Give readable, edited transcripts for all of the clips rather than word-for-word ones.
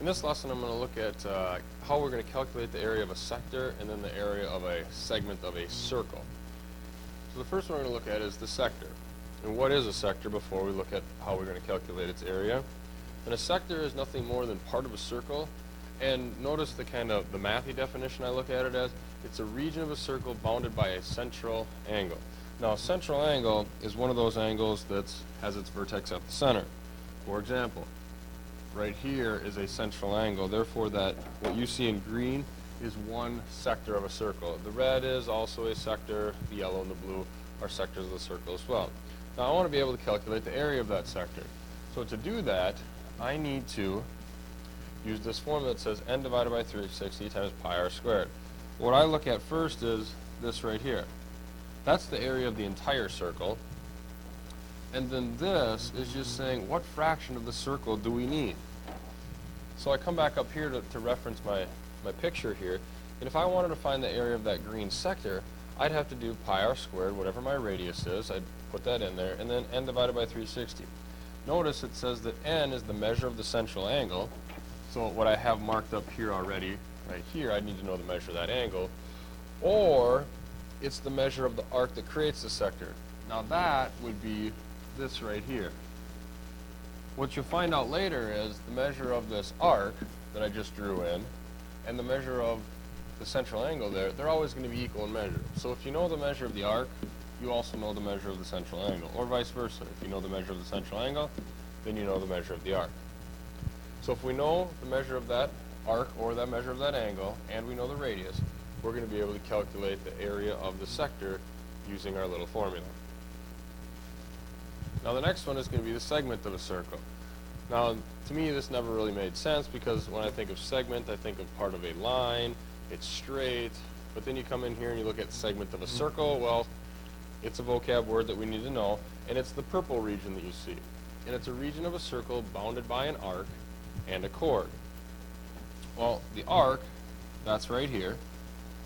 In this lesson, I'm going to look at how we're going to calculate the area of a sector and then the area of a segment of a circle. So the first one we're going to look at is the sector. And what is a sector before we look at how we're going to calculate its area? And a sector is nothing more than part of a circle. And notice the the mathy definition I look at it as. It's a region of a circle bounded by a central angle. Now, a central angle is one of those angles that has its vertex at the center. For example, right here is a central angle. Therefore, that what you see in green is one sector of a circle. The red is also a sector. The yellow and the blue are sectors of the circle as well. Now, I want to be able to calculate the area of that sector. So to do that, I need to use this formula that says n divided by 360 times pi r squared. What I look at first is this right here. That's the area of the entire circle. And then this is just saying what fraction of the circle do we need. So I come back up here to reference my picture here. And if I wanted to find the area of that green sector, I'd have to do pi r squared, whatever my radius is. I'd put that in there, and then n divided by 360. Notice it says that n is the measure of the central angle. So what I have marked up here already, right here, I need to know the measure of that angle. Or it's the measure of the arc that creates the sector. Now that would be this right here. What you'll find out later is the measure of this arc that I just drew in and the measure of the central angle there, they're always going to be equal in measure. So if you know the measure of the arc, you also know the measure of the central angle, or vice versa. If you know the measure of the central angle, then you know the measure of the arc. So if we know the measure of that arc or that measure of that angle, and we know the radius, we're going to be able to calculate the area of the sector using our little formula. Now the next one is going to be the segment of a circle. Now to me this never really made sense because when I think of segment I think of part of a line, it's straight, but then you come in here and you look at segment of a circle, well it's a vocab word that we need to know, and it's the purple region that you see. And it's a region of a circle bounded by an arc and a chord. Well, the arc, that's right here.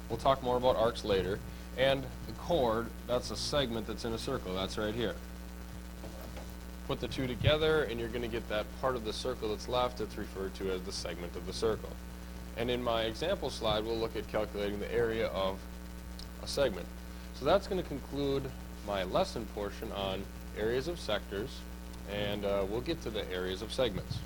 We'll talk more about arcs later. And the chord, that's a segment that's in a circle. That's right here. Put the two together and you're going to get that part of the circle that's left that's referred to as the segment of the circle. And in my example slide, we'll look at calculating the area of a segment. So that's going to conclude my lesson portion on areas of sectors, and we'll get to the areas of segments.